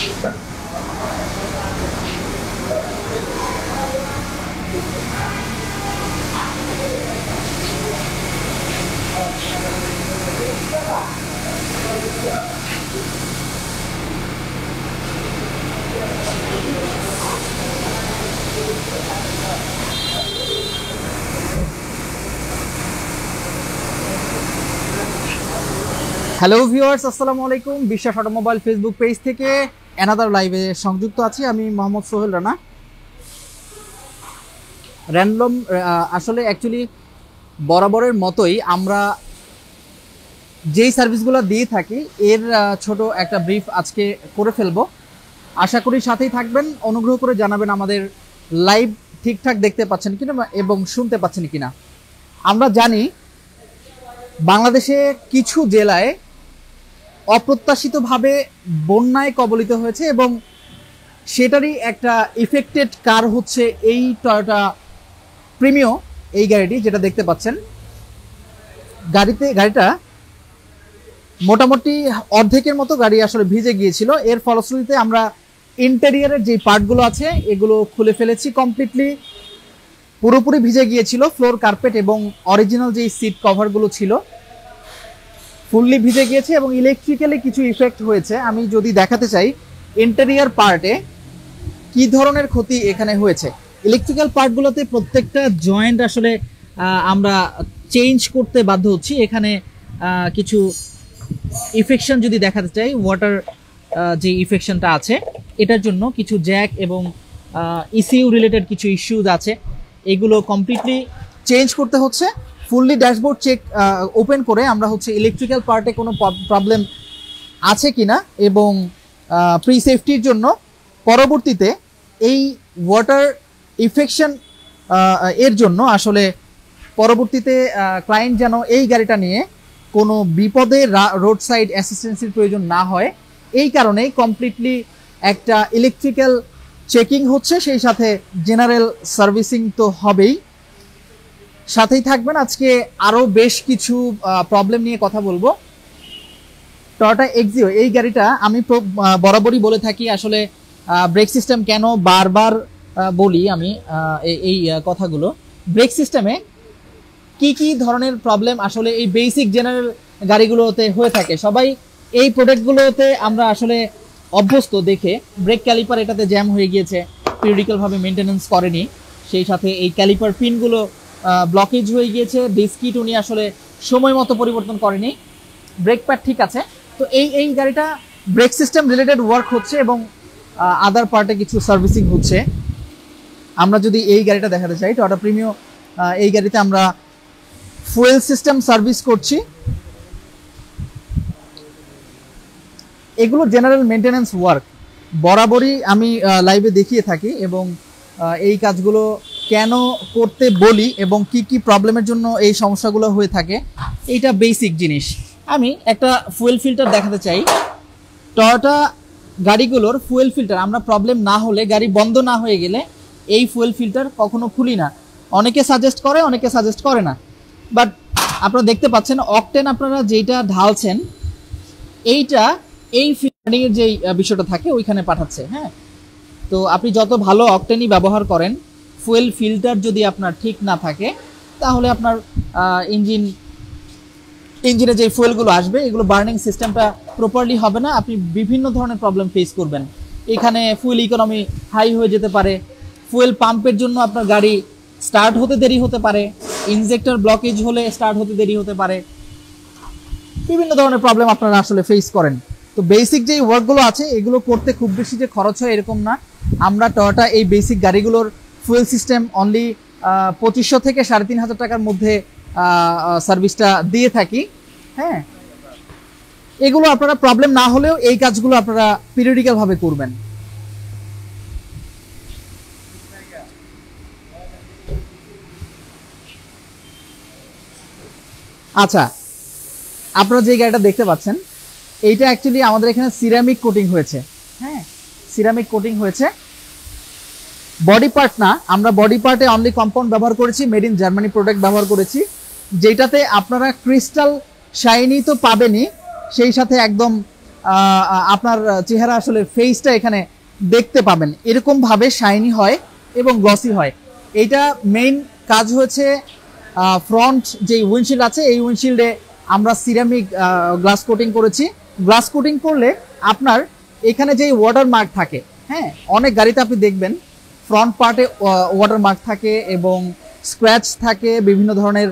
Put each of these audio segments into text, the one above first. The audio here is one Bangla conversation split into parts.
হ্যালো ভিউয়ার্স, আসসালামু আলাইকুম। বিশ্বাস অটোমোবাইল ফেসবুক পেজ থেকে অ্যানাদার লাইভে সংযুক্ত আছি আমি মোহাম্মদ সোহেল রানা। র্যান্ডম আসলে অ্যাকচুয়ালি বরাবরের মতোই আমরা যেই সার্ভিসগুলো দিয়ে থাকি এর ছোট একটা ব্রিফ আজকে করে ফেলবো। আশা করি সাথেই থাকবেন। অনুগ্রহ করে জানাবেন আমাদের লাইভ ঠিকঠাক দেখতে পাচ্ছেন কিনা এবং শুনতে পাচ্ছেন কিনা। আমরা জানি বাংলাদেশে কিছু জেলায় অপ্রত্যাশিতভাবে বন্যায় কবলিত হয়েছে এবং সেটারই একটা ইফেক্টেড কার হচ্ছে এই টয়োটা প্রিমিও, এই গাড়িটি যেটা দেখতে পাচ্ছেন। গাড়িটা মোটামুটি অর্ধেকের মতো গাড়ি আসলে ভিজে গিয়েছিল। এর ফলশ্রুতিতে আমরা ইন্টেরিয়ারের যে পার্টগুলো আছে এগুলো খুলে ফেলেছি কমপ্লিটলি। পুরোপুরি ভিজে গিয়েছিল ফ্লোর কার্পেট এবং অরিজিনাল যে সিট কভারগুলো ছিল ফুললি ভিজে গিয়েছে এবং ইলেকট্রিক্যালি কিছু ইফেক্ট হয়েছে। আমি যদি দেখাতে চাই ইন্টেরিয়ার পার্টে কি ধরনের ক্ষতি এখানে হয়েছে। ইলেকট্রিক্যাল পার্টগুলোতে প্রত্যেকটা জয়েন্ট আসলে আমরা চেঞ্জ করতে বাধ্য হচ্ছি। এখানে কিছু ইফেকশন যদি দেখাতে চাই, ওয়াটার যে ইফেকশনটা আছে এটার জন্য কিছু জ্যাক এবং ইসিইউ রিলেটেড কিছু ইস্যুজ আছে, এগুলো কমপ্লিটলি চেঞ্জ করতে হচ্ছে। ফুললি ড্যাশবোর্ড চেক ওপেন করে আমরা হচ্ছে ইলেকট্রিক্যাল পার্টে কোনো প্রবলেম আছে কিনা এবং প্রি সেফটির জন্য পরবর্তীতে এই ওয়াটার ইফেকশন এর জন্য আসলে পরবর্তীতে ক্লায়েন্ট যেন এই গাড়িটা নিয়ে কোনো বিপদে রোড সাইড অ্যাসিস্ট্যান্সের প্রয়োজন না হয়, এই কারণেই কমপ্লিটলি একটা ইলেকট্রিক্যাল চেকিং হচ্ছে, সেই সাথে জেনারেল সার্ভিসিং তো হবেই। সাথেই থাকবেন। আজকে আরও বেশ কিছু প্রবলেম নিয়ে কথা বলবো। টয়োটা এক্সিও এই গাড়িটা আমি বরাবরই বলে থাকি আসলে ব্রেক সিস্টেম কেন বারবার বলি আমি এই কথাগুলো। ব্রেক সিস্টেমে কি কি ধরনের প্রবলেম আসলে এই বেসিক জেনারেল গাড়িগুলোতে হয়ে থাকে, সবাই এই প্রোডাক্টগুলোতে আমরা আসলে অভ্যস্ত দেখে। ব্রেক ক্যালিপার এটাতে জ্যাম হয়ে গিয়েছে, পিরিয়ডিক্যালভাবে মেনটেনেন্স করেনি, সেই সাথে এই ক্যালিপার পিনগুলো ব্লকেজ হয়ে গিয়েছে, ডিস্কিট উনি আসলে সময় মতো পরিবর্তন করেনি, ব্রেক প্যাড ঠিক আছে। তো এই গাড়িটা ব্রেক সিস্টেম রিলেটেড ওয়ার্ক হচ্ছে এবং আদার পার্টে কিছু সার্ভিসিং হচ্ছে। আমরা যদি এই গাড়িটা দেখাতে চাই, টয়োটা প্রিমিও এই গাড়িতে আমরা ফুয়েল সিস্টেম সার্ভিস করছি। এগুলো জেনারেল মেনটেন্যান্স ওয়ার্ক বরাবরই আমি লাইভে দেখিয়ে থাকি এবং এই কাজগুলো কেন করতে বলি এবং কি কি প্রবলেমের জন্য এই সমস্যাগুলো হয়ে থাকে, এইটা বেসিক জিনিস। আমি একটা ফুয়েল ফিল্টার দেখাতে চাই। টয়োটা গাড়িগুলোর ফুয়েল ফিল্টার আমরা প্রবলেম না হলে, গাড়ি বন্ধ না হয়ে গেলে এই ফুয়েল ফিল্টার কখনো খুলি না। অনেকে সাজেস্ট করে, অনেকে সাজেস্ট করে না, বাট আপনারা দেখতে পাচ্ছেন অকটেন আপনারা যেটা ঢালছেন এইটা এই ফিল্টারিংয়ের যেই বিষয়টা থাকে ওইখানে পাঠাচ্ছে। হ্যাঁ, তো আপনি যত ভালো অকটেনই ব্যবহার করেন, ফুয়েল ফিল্টার যদি আপনার ঠিক না থাকে তাহলে আপনার ইঞ্জিনে যে ফুয়েলগুলো আসবে এগুলো বার্নিং সিস্টেমটা প্রপারলি হবে না, আপনি বিভিন্ন ধরনের প্রবলেম ফেস করবেন। এখানে ফুয়েল ইকোনমি হাই হয়ে যেতে পারে, ফুয়েল পাম্পের জন্য আপনার গাড়ি স্টার্ট হতে দেরি হতে পারে, ইনজেক্টর ব্লকেজ হলে স্টার্ট হতে দেরি হতে পারে, বিভিন্ন ধরনের প্রবলেম আপনারা আসলে ফেস করেন। তো বেসিক যে ওয়ার্কগুলো আছে এগুলো করতে খুব বেশি যে খরচ হয় এরকম না। আমরা টয়োটা এই বেসিক গাড়িগুলোর ফুয়েল সিস্টেম অনলি 2500 থেকে 3500 টাকার মধ্যে সার্ভিসটা দিয়ে থাকি। হ্যাঁ, এগুলো আপনারা প্রবলেম না হলেও এই কাজগুলো আপনারা পিরিয়ডিক্যালভাবে করবেন। আচ্ছা, আপনারা যে গাড়িটা দেখতে পাচ্ছেন এইটা অ্যাকচুয়ালি আমাদের এখানে সিরামিক কোটিং হয়েছে। হ্যাঁ, সিরামিক কোটিং হয়েছে, বডি পার্ট না। আমরা বডি পার্টে অনলি কম্পাউন্ড ব্যবহার করেছি, মেড ইন জার্মানি প্রোডাক্ট ব্যবহার করেছি, যেটাতে আপনারা ক্রিস্টাল শাইনি তো পাবেনই, সেই সাথে একদম আপনার চেহারা আসলে ফেসটা এখানে দেখতে পাবেন, এরকম ভাবে শাইনি হয় এবং গ্লসি হয়। এইটা মেইন কাজ হচ্ছে ফ্রন্ট যে উইন্ডশিল্ড আছে এই উইন্ডশিল্ডে আমরা সিরামিক গ্লাস কোটিং করেছি। গ্লাস কোটিং করলে আপনার এখানে যেই ওয়াটার মার্ক থাকে, হ্যাঁ অনেক গাড়িতে আপনি দেখবেন ফ্রন্ট পার্টে ওয়াটার মার্ক থাকে এবং স্ক্র্যাচ থাকে, বিভিন্ন ধরনের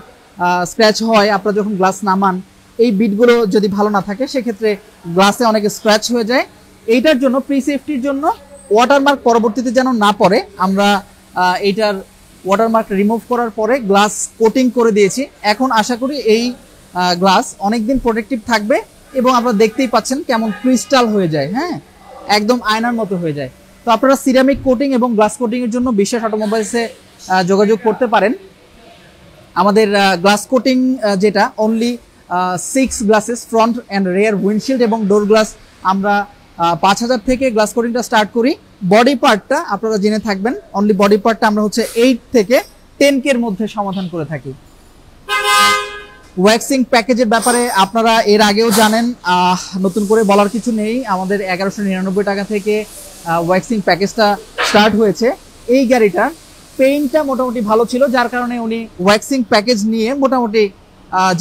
স্ক্র্যাচ হয় আপনারা যখন গ্লাস নামান। এই বিটগুলো যদি ভালো না থাকে সেক্ষেত্রে গ্লাসে অনেক স্ক্র্যাচ হয়ে যায়। এইটার জন্য প্রি সেফটির জন্য ওয়াটারমার্ক পরবর্তীতে যেন না পড়ে আমরা এইটার ওয়াটারমার্ক রিমুভ করার পরে গ্লাস কোটিং করে দিয়েছি। এখন আশা করি এই গ্লাস অনেকদিন প্রোটেক্টিভ থাকবে এবং আপনারা দেখতেই পাচ্ছেন কেমন ক্রিস্টাল হয়ে যায়, হ্যাঁ একদম আয়নার মতো হয়ে যায়। তো আপনারা সিরামিক কোটিং এবং গ্লাস কোটিং এর জন্য বিশ্বাস অটোমোবাইলসে যোগাযোগ করতে পারেন। আমাদের গ্লাস কোটিং যেটা only 6 glasses front and rare windshield এবং ডোর গ্লাস আমরা 5000 থেকে গ্লাস কোটিংটা স্টার্ট করি। বডি পার্টটা আপনারা জেনে থাকবেন, অনলি বডি পার্টটা আমরা হচ্ছে 8 থেকে 10K এর মধ্যে সমাধান করে থাকি। ওয়্যাক্সিং প্যাকেজের ব্যাপারে আপনারা এর আগেও জানেন, নতুন করে বলার কিছু নেই। আমাদের 1199 টাকা থেকে ওয়্যাক্সিং প্যাকেজটা স্টার্ট হয়েছে। এই গাড়িটার পেইন্টটা মোটামুটি ভালো ছিল, যার কারণে উনি ওয়্যাক্সিং প্যাকেজ নিয়ে মোটামুটি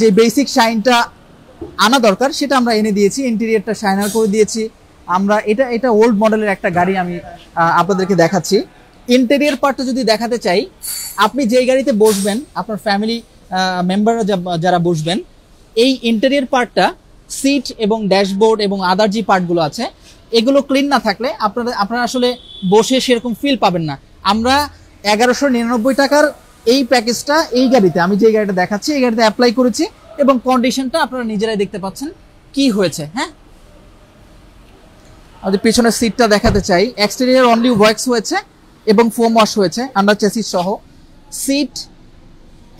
যে বেসিক শাইনটা আনা দরকার সেটা আমরা এনে দিয়েছি। ইন্টেরিয়রটা শাইনার করে দিয়েছি আমরা। এটা ওল্ড মডেলের একটা গাড়ি, আমি আপনাদেরকে দেখাচ্ছি। ইন্টেরিয়র পার্টটা যদি দেখাতে চাই, আপনি যেই গাড়িতে বসবেন আপনার ফ্যামিলি মেম্বাররা যারা বসবেন, এই ইন্টেরিয়র পার্টটা সিট এবং ড্যাশবোর্ড এবং আদার যে পার্টগুলো আছে এগুলো ক্লিন না থাকলে আপনারা আসলে বসে সেরকম ফিল পাবেন না। আমরা 1199 টাকার এই প্যাকেজটা এই গাড়িতে, আমি যে গাড়িটা দেখাচ্ছি এই গাড়িতে অ্যাপ্লাই করেছি এবং কন্ডিশনটা আপনারা নিজেরাই দেখতে পাচ্ছেন কি হয়েছে। হ্যাঁ, আমাদের পিছনের সিটটা দেখাতে চাই। এক্সটেরিয়র অনলি ওয়্যাক্স হয়েছে এবং ফোম ওয়াশ হয়েছে আন্ডার চেসিস সহ। সিট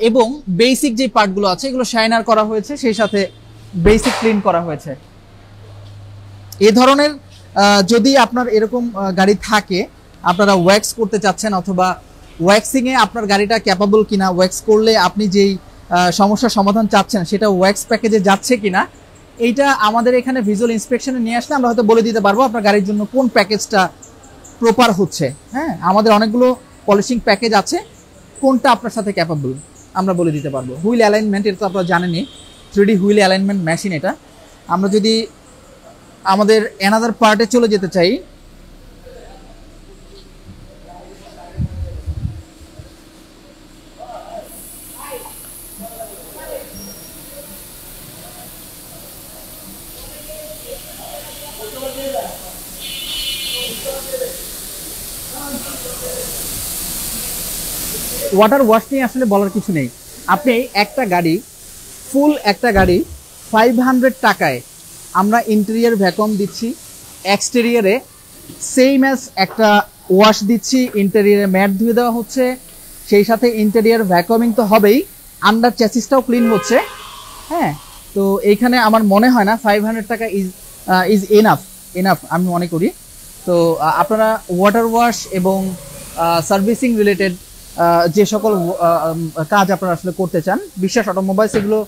এবং বেসিক যে পার্টগুলো আছে এগুলো শাইনার করা হয়েছে, সেই সাথে বেসিক ক্লিন করা হয়েছে। এ ধরনের যদি আপনার এরকম গাড়ি থাকে, আপনারা ওয়্যাক্স করতে চাচ্ছেন অথবা ওয়্যাক্সিংয়ে আপনার গাড়িটা ক্যাপাবল কিনা, ওয়্যাক্স করলে আপনি যেই সমস্যার সমাধান চাচ্ছেন সেটা ওয়্যাক্স প্যাকেজে যাচ্ছে কিনা, এইটা আমাদের এখানে ভিজুয়াল ইন্সপেকশনে নিয়ে আসলে আমরা হয়তো বলে দিতে পারবো আপনার গাড়ির জন্য কোন প্যাকেজটা প্রপার হচ্ছে। হ্যাঁ, আমাদের অনেকগুলো পলিশিং প্যাকেজ আছে, কোনটা আপনার সাথে ক্যাপাবল আমরা বলে দিতে পারবো। হুইল অ্যালাইনমেন্ট, এটা তো আপনারা জানেনই, 3D হুইল অ্যালাইনমেন্ট মেশিন এটা। আমরা যদি আমাদের অ্যানাদার পার্টে চলে যেতে চাই, ওয়াটার ওয়াশ নিয়ে আসলে বলার কিছু নেই। আপনি একটা গাড়ি, ফুল একটা গাড়ি 500 টাকায় আমরা ইন্টেরিয়র ভ্যাকুয়াম দিচ্ছি, এক্সটেরিয়রে সেম অ্যাজ একটা ওয়াশ দিচ্ছি, ইন্টেরিয়রে ম্যাট ধুয়ে দেওয়া হচ্ছে, সেই সাথে ইন্টেরিয়র ভ্যাকুয়ামিং তো হবেই, আন্ডার চ্যাসিসটাও ক্লিন হচ্ছে। হ্যাঁ, তো এইখানে আমার মনে হয় না 500 টাকা ইজ এনাফ আমি মনে করি। তো আপনারা ওয়াটার ওয়াশ এবং সার্ভিসিং রিলেটেড যে সকল কাজ আপনারা আসলে করতে চান, বিশ্বাস অটোমোবাইলস এগুলো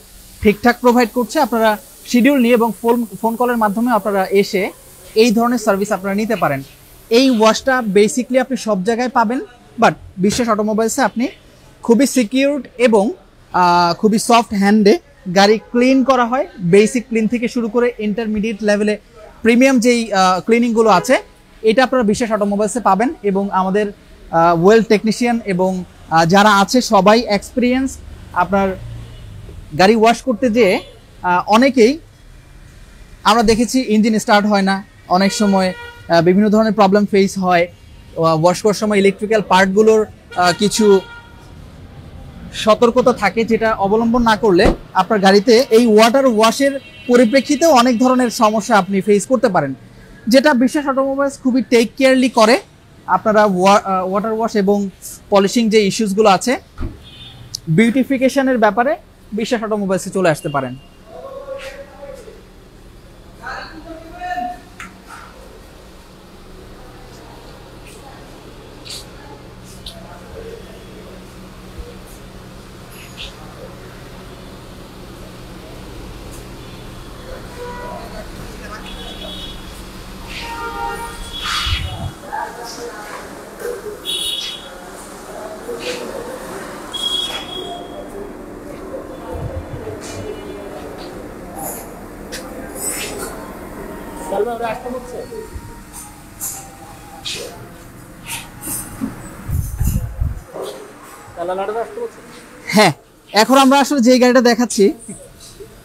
ঠিকঠাক প্রোভাইড করছে। আপনারা শিডিউল নিয়ে এবং ফোন কলের মাধ্যমে আপনারা এসে এই ধরনের সার্ভিস আপনারা নিতে পারেন। এই ওয়াশটা বেসিকলি আপনি সব জায়গায় পাবেন, বাট বিশ্বাস অটোমোবাইলসে আপনি খুবই সিকিউরড এবং খুবই সফট হ্যান্ডে গাড়ি ক্লিন করা হয়। বেসিক ক্লিন থেকে শুরু করে ইন্টারমিডিয়েট লেভেলে প্রিমিয়াম যেই ক্লিনিংগুলো আছে এটা আপনারা বিশ্বাস অটোমোবাইলসে পাবেন। এবং আমাদের ওয়েল টেকনিশিয়ান এবং যারা আছে সবাই এক্সপিরিয়েন্স। আপনার গাড়ি ওয়াশ করতে যেয়ে অনেকেই আমরা দেখেছি ইঞ্জিন স্টার্ট হয় না, অনেক সময় বিভিন্ন ধরনের প্রবলেম ফেস হয়। ওয়াশ করার সময় ইলেকট্রিক্যাল পার্টগুলোর কিছু সতর্কতা থাকে যেটা অবলম্বন না করলে আপনার গাড়িতে এই ওয়াটার ওয়াশের পরিপ্রেক্ষিতেও অনেক ধরনের সমস্যা আপনি ফেস করতে পারেন, যেটা বিশ্বাস অটোমোবাইলস খুবই টেক কেয়ারলি করে। আপনারা ওয়াটার ওয়াশ এবং পলিশিং যে ইস্যুসগুলো আছে, বিউটিফিকেশনের ব্যাপারে বিশ্বাস অটোমোবাইলসে চলে আসতে পারেন। হ্যাঁ, এখন আমরা আসলে যে গাড়িটা দেখাচ্ছি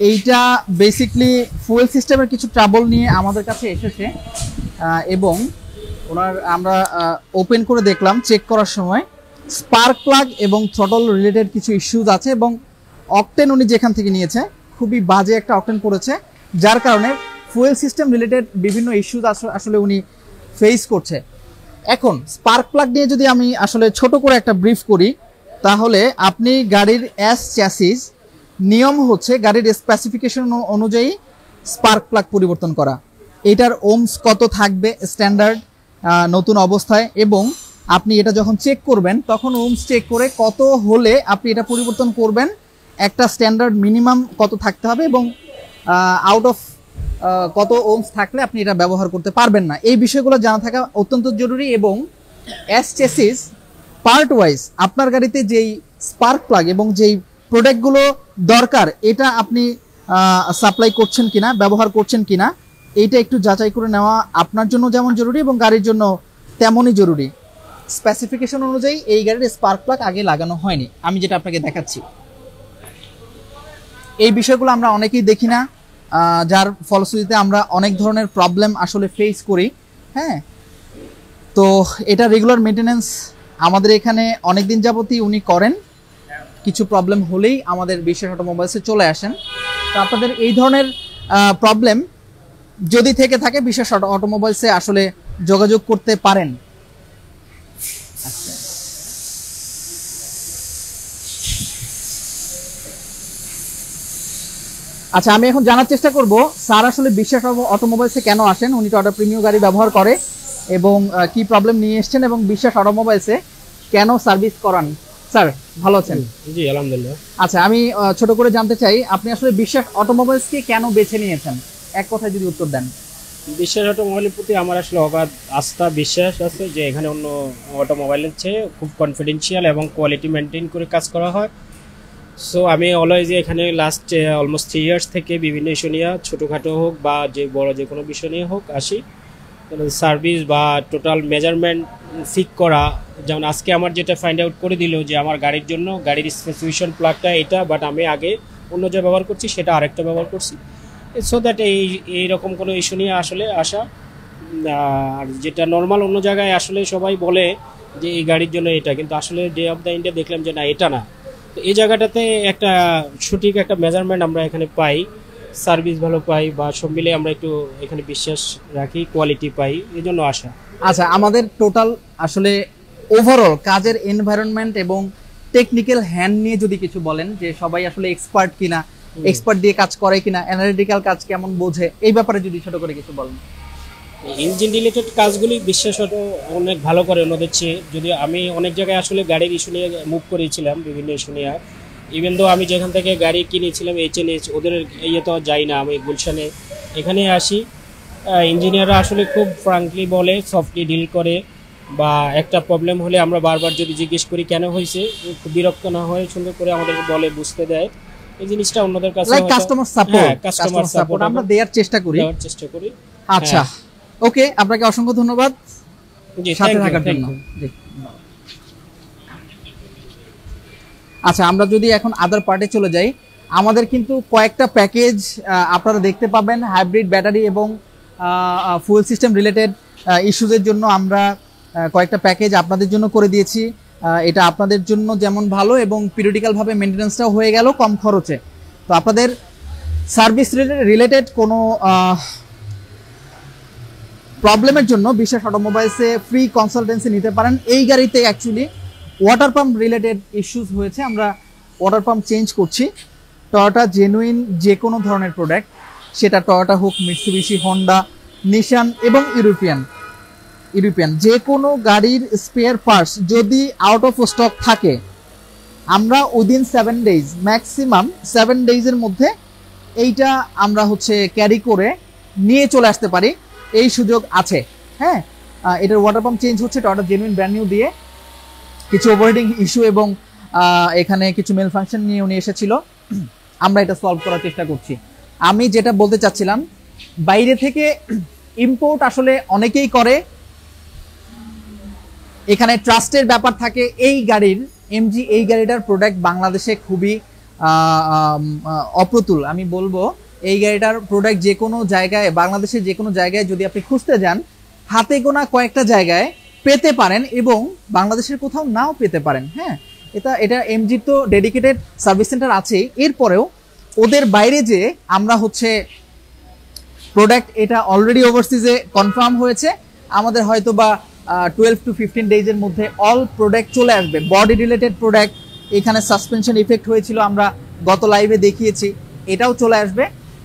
এইটা বেসিকলি ফুয়েল সিস্টেমের কিছু ট্রাবল নিয়ে আমাদের কাছে এসেছে এবং আমরা ওপেন করে দেখলাম, চেক করার সময় স্পার্ক প্লাগ এবং থ্রটল রিলেটেড কিছু ইস্যুজ আছে এবং অকটেন উনি যেখান থেকে নিয়েছে খুবই বাজে একটা অকটেন পড়েছে, যার কারণে ফুয়েল সিস্টেম রিলেটেড বিভিন্ন ইস্যুজ আসলে উনি ফেস করছে। এখন স্পার্ক প্লাগ নিয়ে যদি আমি আসলে ছোট করে একটা ব্রিফ করি, তাহলে আপনি গাড়ির চ্যাসিস নিয়ম হচ্ছে গাড়ির স্পেসিফিকেশন অনুযায়ী স্পার্ক প্লাগ পরিবর্তন করা, এটার ওমস কত থাকবে স্ট্যান্ডার্ড নতুন অবস্থায়, এবং আপনি এটা যখন চেক করবেন তখন ওমস চেক করে কত হলে আপনি এটা পরিবর্তন করবেন, একটা স্ট্যান্ডার্ড মিনিমাম কত থাকতে হবে এবং আউট অফ কত ওমস থাকলে আপনি এটা ব্যবহার করতে পারবেন না। এই বিষয়গুলো জানা থাকা অত্যন্ত জরুরি। এবং চ্যাসিস পার্ট ওয়াইজ আপনার গাড়িতে যেই স্পার্ক প্লাগ এবং যেই প্রোডাক্টগুলো দরকার এটা আপনি সাপ্লাই করছেন কিনা, ব্যবহার করছেন কিনা, এইটা একটু যাচাই করে নেওয়া আপনার জন্য যেমন জরুরি এবং গাড়ির জন্য তেমনই জরুরি। স্পেসিফিকেশন অনুযায়ী এই গাড়ির স্পার্ক প্লাগ আগে লাগানো হয়নি, আমি যেটা আপনাকে দেখাচ্ছি। এই বিষয়গুলো আমরা অনেকেই দেখি না, যার ফলশ্রুতিতে আমরা অনেক ধরনের প্রবলেম আসলে ফেস করি। হ্যাঁ, তো এটা রেগুলার মেনটেনেন্স আমাদের এখানে অনেক দিন যাবতই উনি করেন, কিছু প্রবলেম হলেই আমাদের বিশ্বাস অটোমোবাইলসে চলে আসেন। তো আপনাদের এই ধরনের প্রবলেম যদি থেকে থাকে বিশ্বাস অটোমোবাইলসে আসলে যোগাযোগ করতে পারেন। আচ্ছা, আমি এখন জানার চেষ্টা করব স্যার আসলে বিশ্বাস অটোমোবাইলসে কেন আসেন, উনি টয়োটা প্রিমিয়াম গাড়ি ব্যবহার করে এবং কি প্রবলেম নিয়ে এসেছেন এবং বিশ্বাস অটোমোবাইলসে কেন সার্ভিস করান। স্যার ভালো আছেন? জি আলহামদুলিল্লাহ। আচ্ছা, আমি ছোট করে জানতে চাই আপনি আসলে বিশ্বাস অটোমোবাইলসকে কেন বেছে নিয়েছেন, এক কথায় যদি উত্তর দেন। বিশ্বাস অটোমোবাইলের প্রতি আমার আসলে অগাধ আস্থা বিশ্বাস আছে যে এখানে অন্য অটোমোবাইলের চেয়ে খুব কনফিডেন্সিয়াল এবং কোয়ালিটি মেনটেন করে কাজ করা হয়। সো আমি অলওয়েজ এখানে লাস্ট অলমোস্ট 3 ইয়ার্স থেকে বিভিন্ন ইস্যু নিয়ে, ছোটোখাটো হোক বা যে বড় যে কোনো বিষয় নিয়ে হোক আসি। সার্ভিস বা টোটাল মেজারমেন্ট ঠিক করা, যেমন আজকে আমার যেটা ফাইন্ড আউট করে দিল যে আমার গাড়ির জন্য গাড়ির স্পেসিফিকেশন প্লাগটা এটা, বাট আমি আগে অন্য যা ব্যবহার করছি সেটা আরেকটা ব্যবহার করছি। সো দ্যাট এইরকম কোনো ইস্যু নিয়ে আসলে আসা। আর যেটা নর্মাল অন্য জায়গায় আসলে সবাই বলে যে এই গাড়ির জন্য এটা, কিন্তু আসলে ডে অফ দ্য ইন্ডে দেখলাম যে না, এটা না। তো এই জায়গাটাতে একটা সঠিক একটা মেজারমেন্ট আমরা এখানে পাই, সার্ভিস ভালো পাই, বা সব মিলে আমরা একটু এখানে বিশ্বাস রাখি, কোয়ালিটি পাই, এই জন্য আসা। আচ্ছা, আমাদের টোটাল আসলে ওভারঅল কাজের এনভায়রনমেন্ট এবং টেকনিক্যাল হ্যান্ড নিয়ে যদি কিছু বলেন, যে সবাই আসলে এক্সপার্ট কিনা, এক্সপার্ট দিয়ে কাজ করে কিনা, অ্যানালিটিক্যাল কাজ কেমন বোঝে, এই ব্যাপারে যদি ছোট করে কিছু বলেন। ইঞ্জিন রিলেটেড কাজগুলি বিশ্বাস অনেক ভালো করে ওনাদের চেয়ে। যদি আমি অনেক জায়গায় আসলে গাড়ির ইস্যু নিয়ে মুভ করেছিলাম, বিভিন্ন ইস্যু নিয়ে, ইভেন দো আমি যেখান থেকে গাড়ি কিনেছিলাম HNH, ওদের ইয়ে তো যাই না, আমি গুলশানে এখানে আসি। ইঞ্জিনিয়াররা আসলে খুব ফ্রাঙ্কলি বলে, সফটলি ডিল করে, বা একটা প্রবলেম হলে আমরা বারবার যদি জিজ্ঞেস করি কেন হয়েছে, খুব বিরক্ত না হয়ে সুন্দর করে আমাদেরকে বলে, বুঝতে দেয়। এই জিনিসটা অন্যদের কাছে কাস্টমার সাপোর্ট আমরা দেওয়ার চেষ্টা করি। আচ্ছা, ওকে, আপনাকে অসংখ্য ধন্যবাদ সাথে থাকার জন্য। আচ্ছা, আমরা যদি এখন আদার পার্টে চলে যাই, আমাদের কিন্তু কয়েকটা প্যাকেজ আপনারা দেখতে পাবেন হাইব্রিড ব্যাটারি এবং ফুয়েল সিস্টেম রিলেটেড ইস্যুজের জন্য। আমরা কয়েকটা প্যাকেজ আপনাদের জন্য করে দিয়েছি। এটা আপনাদের জন্য যেমন ভালো এবং পিরিয়ডিক্যাল ভাবে মেইনটেনেন্সটাও হয়ে গেল কম খরচে। তো আপনাদের সার্ভিস রিলেটেড কোনো প্রবলেমের জন্য বিশ্বাস অটোমোবাইলসে ফ্রি কনসালটেন্সি নিতে পারেন। এই গাড়িতে actually water pump related issues হয়েছে, আমরা ওয়াটার পাম্প চেঞ্জ করছি। টয়োটা জেনুইন যে কোনো ধরনের প্রোডাক্ট, সেটা টয়োটা হোক, মিৎসুবিশি, হন্ডা, নিশান এবং ইউরোপিয়ান যে কোনো গাড়ির স্পেয়ার পার্টস যদি আউট অফ স্টক থাকে, আমরা উইদিন 7 days, ম্যাক্সিমাম 7 days-এর মধ্যে এইটা আমরা ক্যারি করে নিয়ে চলে আসতে পারি, এই সুযোগ আছে। হ্যাঁ, এটার ওয়াটার পাম্প চেঞ্জ হচ্ছে টয়োটা জেনুইন ব্র্যান্ড নিউ দিয়ে। কিছু ওভারহিটিং ইস্যু এবং এখানে কিছু মেল ফাংশন নিয়ে উনি এসেছিল, আমরা এটা সলভ করার চেষ্টা করছি। আমি যেটা বলতে চাচ্ছিলাম, বাইরে থেকে ইম্পোর্ট আসলে অনেকেই করে, এখানে ট্রাস্টের ব্যাপার থাকে। এই গাড়ির এমজি এই গাড়িটার প্রোডাক্ট বাংলাদেশে খুবই অপ্রতুল। আমি বলবো এই গাড়িটার প্রোডাক্ট যে কোনো জায়গায়, বাংলাদেশের যে কোনো জায়গায় যদি আপনি খুঁজতে যান, হাতে গোনা কয়েকটা জায়গায় পেতে পারেন এবং বাংলাদেশের কোথাও নাও পেতে পারেন। হ্যাঁ, এটা এমজি তো ডেডিকেটেড সার্ভিস সেন্টার আছেই, এরপরেও ওদের বাইরে যে আমরা হচ্ছে প্রোডাক্ট এটা অলরেডি ওভারসিজে কনফার্ম হয়েছে, আমাদের হয়তো বা 12 to 15 ডেজের মধ্যে অল প্রোডাক্ট চলে আসবে। বডি রিলেটেড প্রোডাক্ট, এখানে সাসপেনশন ইফেক্ট হয়েছিল আমরা গত লাইভে দেখিয়েছি, এটাও চলে আসবে।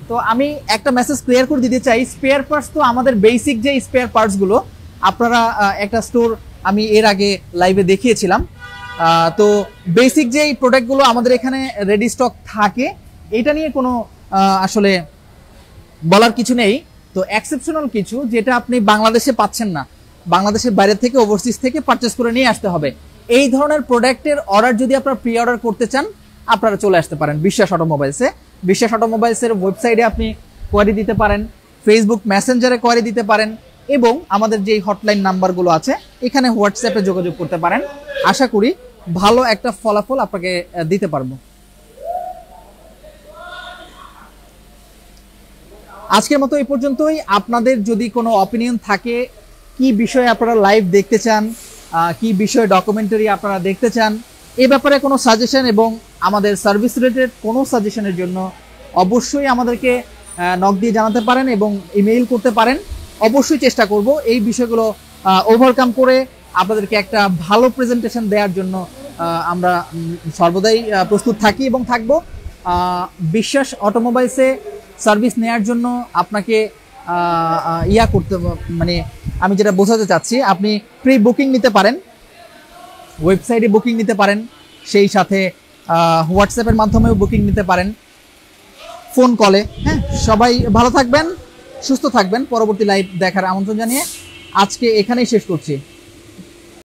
তো আমি একটা মেসেজ ক্লিয়ার করে দিতে চাই, স্পেয়ার পার্টস তো আমাদের বেসিক যে স্পেয়ার পার্টসগুলো আপনারা একটা স্টোর আমি এর আগে লাইভে দেখিয়েছিলাম, তো বেসিক যে প্রোডাক্টগুলো আমাদের এখানে রেডি স্টক থাকে, এটা নিয়ে কোনো আসলে বলার কিছু নেই। তো এক্সেপশনাল কিছু যেটা আপনি বাংলাদেশে পাচ্ছেন না, বাংলাদেশের বাইরে থেকে ওভারসিজ থেকে পারচেস করে নিয়ে আসতে হবে, এই ধরনের প্রোডাক্টের অর্ডার যদি আপনারা প্রি অর্ডার করতে চান আপনারা চলে আসতে পারেন বিশ্বাস অটোমোবাইলসে। বিশ্বাস অটোমোবাইলসের ওয়েবসাইটে আপনি কোয়ারি দিতে পারেন, ফেসবুক মেসেঞ্জারে কোয়ারি দিতে পারেন এবং আমাদের যে হটলাইন নাম্বারগুলো আছে এখানে হোয়াটসঅ্যাপে যোগাযোগ করতে পারেন। আশা করি ভালো একটা ফলাফল আপনাকে দিতে পারবো। আজকের মতো এই পর্যন্তই। আপনাদের যদি কোনো অপিনিয়ন থাকে, কি বিষয়ে আপনারা লাইভ দেখতে চান, কি বিষয়ে ডকুমেন্টারি আপনারা দেখতে চান, এ ব্যাপারে কোনো সাজেশন এবং আমাদের সার্ভিস রিলেটেড কোনো সাজেশনের জন্য অবশ্যই আমাদেরকে নক দিয়ে জানাতে পারেন এবং ইমেইল করতে পারেন। অবশ্যই চেষ্টা করব এই বিষয়গুলো ওভারকাম করে আপনাদেরকে একটা ভালো প্রেজেন্টেশন দেওয়ার জন্য আমরা সর্বদাই প্রস্তুত থাকি এবং থাকব। বিশ্বাস অটোমোবাইলসে সার্ভিস নেয়ার জন্য আপনাকে করতে, মানে আমি যেটা বোঝাতে চাচ্ছি, আপনি প্রি বুকিং নিতে পারেন, ওয়েবসাইটে বুকিং নিতে পারেন, সেই সাথে হোয়াটসঅ্যাপের মাধ্যমেও বুকিং নিতে পারেন, ফোন কলে। হ্যাঁ, সবাই ভালো থাকবেন, সুস্থ থাকবেন। পরবর্তী লাইভ দেখার আমন্ত্রণ জানিয়ে আজকে এখানেই শেষ করছি।